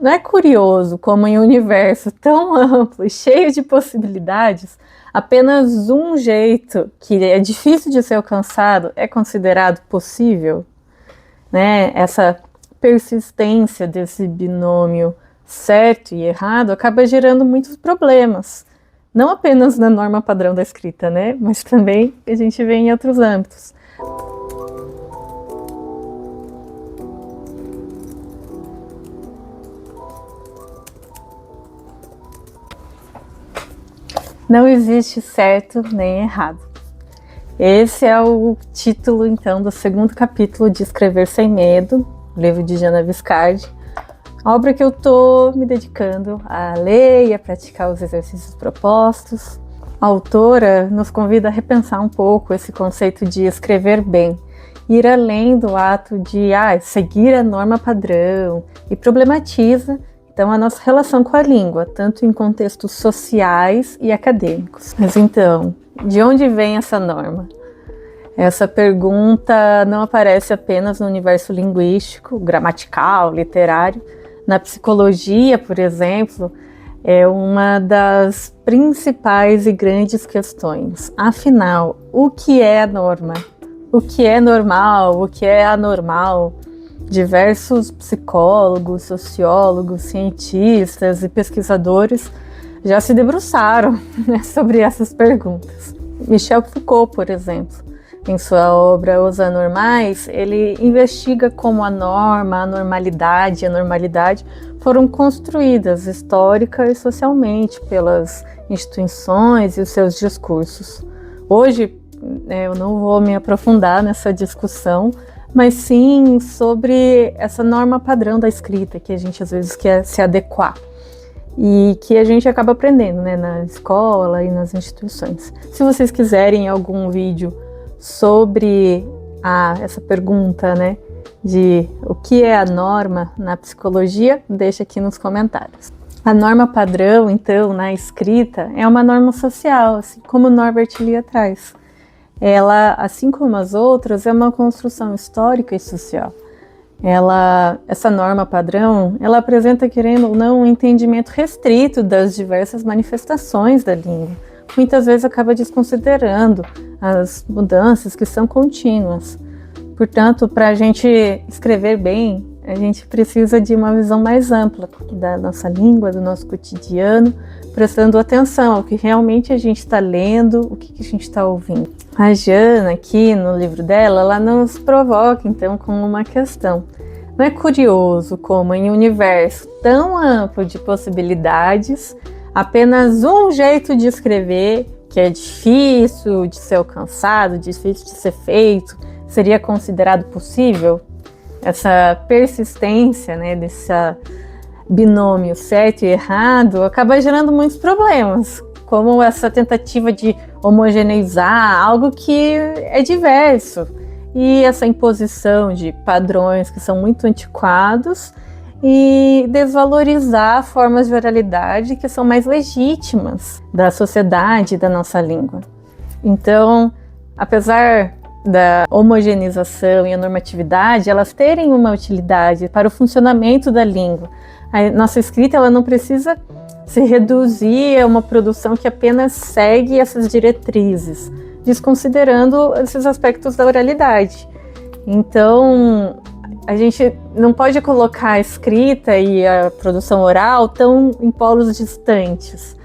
Não é curioso como em um universo tão amplo e cheio de possibilidades, apenas um jeito que é difícil de ser alcançado é considerado possível, né? Essa persistência desse binômio certo e errado acaba gerando muitos problemas, não apenas na norma padrão da escrita, né? Mas também a gente vê em outros âmbitos. Não existe certo nem errado. Esse é o título, então, do segundo capítulo de Escrever Sem Medo, livro de Jana Viscardi, obra que eu estou me dedicando a ler e a praticar os exercícios propostos. A autora nos convida a repensar um pouco esse conceito de escrever bem, ir além do ato de seguir a norma padrão, e problematiza então a nossa relação com a língua, tanto em contextos sociais e acadêmicos. Mas então, de onde vem essa norma? Essa pergunta não aparece apenas no universo linguístico, gramatical, literário. Na psicologia, por exemplo, é uma das principais e grandes questões. Afinal, o que é a norma? O que é normal? O que é anormal? Diversos psicólogos, sociólogos, cientistas e pesquisadores já se debruçaram, né, sobre essas perguntas. Michel Foucault, por exemplo, em sua obra Os Anormais, ele investiga como a norma, a normalidade e a normalidade foram construídas histórica e socialmente pelas instituições e os seus discursos. Hoje, eu não vou me aprofundar nessa discussão, mas sim sobre essa norma padrão da escrita, que a gente às vezes quer se adequar e que a gente acaba aprendendo, né, na escola e nas instituições. Se vocês quiserem algum vídeo sobre essa pergunta, né, de o que é a norma na psicologia, deixa aqui nos comentários. A norma padrão, então, na escrita, é uma norma social, assim como Norbert Elias traz. Ela, assim como as outras, é uma construção histórica e social. Essa norma padrão, ela apresenta, querendo ou não, um entendimento restrito das diversas manifestações da língua. Muitas vezes acaba desconsiderando as mudanças que são contínuas. Portanto, para a gente escrever bem, a gente precisa de uma visão mais ampla da nossa língua, do nosso cotidiano, prestando atenção ao que realmente a gente está lendo, o que a gente está ouvindo. A Jana, aqui no livro dela, ela nos provoca, então, com uma questão. Não é curioso como em um universo tão amplo de possibilidades, apenas um jeito de escrever, que é difícil de ser alcançado, difícil de ser feito, seria considerado possível? Essa persistência, né, desse binômio certo e errado acaba gerando muitos problemas, como essa tentativa de homogeneizar algo que é diverso, e essa imposição de padrões que são muito antiquados e desvalorizar formas de oralidade que são mais legítimas da sociedade e da nossa língua. Então, apesar da homogeneização e a normatividade, elas terem uma utilidade para o funcionamento da língua, a nossa escrita ela não precisa se reduzir a uma produção que apenas segue essas diretrizes, desconsiderando esses aspectos da oralidade. Então, a gente não pode colocar a escrita e a produção oral tão em polos distantes,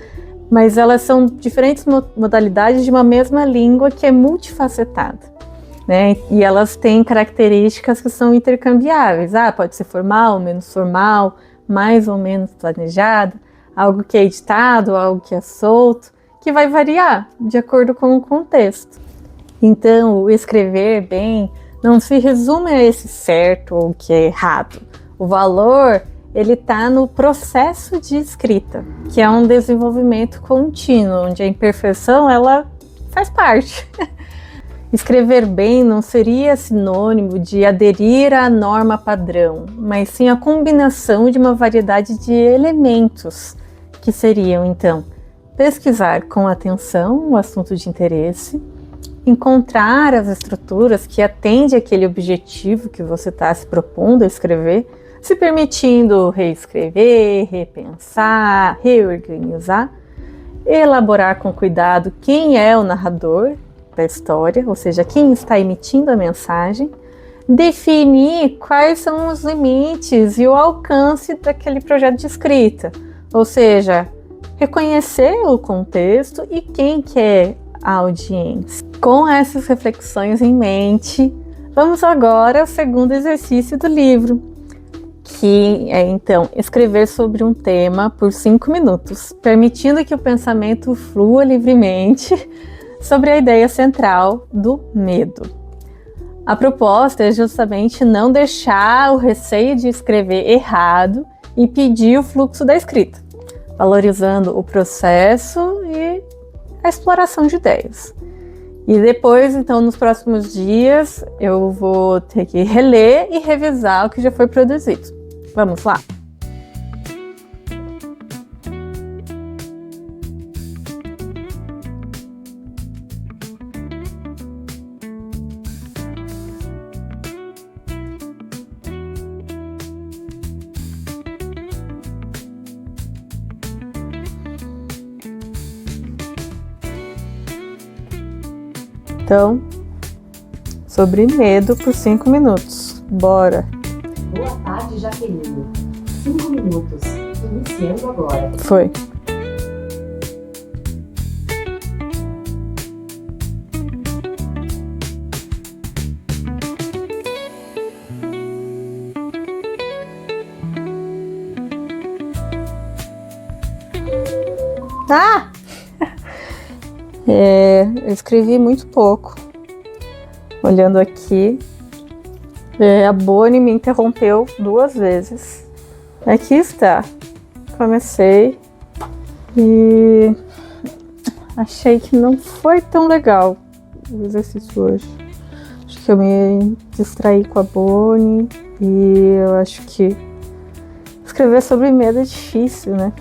mas elas são diferentes modalidades de uma mesma língua que é multifacetada, né? E elas têm características que são intercambiáveis. Pode ser formal, menos formal, mais ou menos planejada, algo que é editado, algo que é solto, que vai variar de acordo com o contexto. Então, o escrever bem não se resume a esse certo ou o que é errado. O valor, ele está no processo de escrita, que é um desenvolvimento contínuo, onde a imperfeição, ela faz parte. Escrever bem não seria sinônimo de aderir à norma padrão, mas sim a combinação de uma variedade de elementos, que seriam, então, pesquisar com atenção o assunto de interesse, encontrar as estruturas que atendem àquele objetivo que você está se propondo a escrever. se permitindo reescrever, repensar, reorganizar, elaborar com cuidado quem é o narrador da história, ou seja, quem está emitindo a mensagem, definir quais são os limites e o alcance daquele projeto de escrita, ou seja, reconhecer o contexto e quem que é a audiência. Com essas reflexões em mente, vamos agora ao segundo exercício do livro, que é então escrever sobre um tema por 5 minutos, permitindo que o pensamento flua livremente sobre a ideia central do medo. A proposta é justamente não deixar o receio de escrever errado e pedir o fluxo da escrita, valorizando o processo e a exploração de ideias. E depois, então, nos próximos dias, eu vou ter que reler e revisar o que já foi produzido. Vamos lá? Então, sobre medo por 5 minutos. Bora! Boa tarde, Jaqueline. 5 minutos. Iniciando agora. Foi. Ah! Eu escrevi muito pouco. Olhando aqui, a Bonnie me interrompeu 2 vezes. Aqui está. Comecei e achei que não foi tão legal o exercício hoje. Acho que eu me distraí com a Bonnie e eu acho que escrever sobre medo é difícil, né?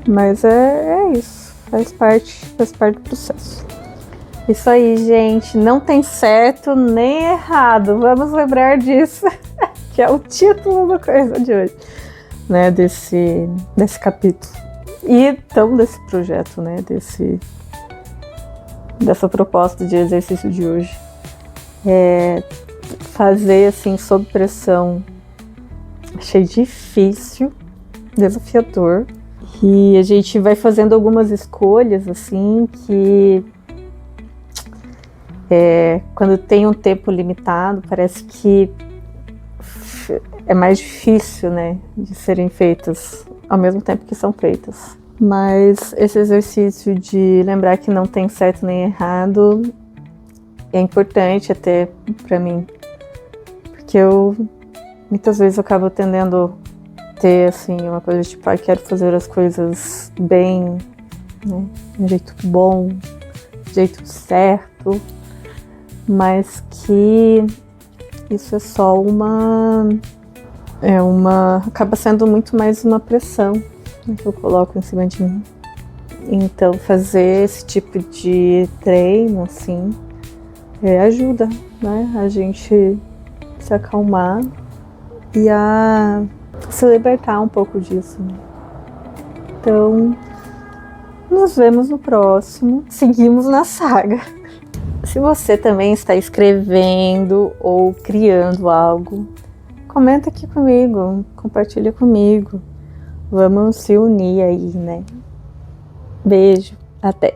Mas é isso. Faz parte do processo. Isso aí, gente. Não tem certo nem errado. Vamos lembrar disso, que é o título da coisa de hoje, né? Desse capítulo. E então desse projeto, né? Dessa proposta de exercício de hoje. Fazer assim, sob pressão. Achei difícil, desafiador. E a gente vai fazendo algumas escolhas, assim, que quando tem um tempo limitado, parece que é mais difícil, né, de serem feitas ao mesmo tempo que são feitas. Mas esse exercício de lembrar que não tem certo nem errado é importante até para mim, porque muitas vezes eu acabo tendendo ter assim uma coisa tipo, quero fazer as coisas bem, né, de um jeito bom, de um jeito certo, mas que isso é só acaba sendo muito mais uma pressão, né, que eu coloco em cima de mim. Então fazer esse tipo de treino assim ajuda, né, a gente se acalmar e a se libertar um pouco disso, né? Então, nos vemos no próximo. Seguimos na saga. Se você também está escrevendo ou criando algo, comenta aqui comigo, compartilha comigo. Vamos se unir aí, né? Beijo, até!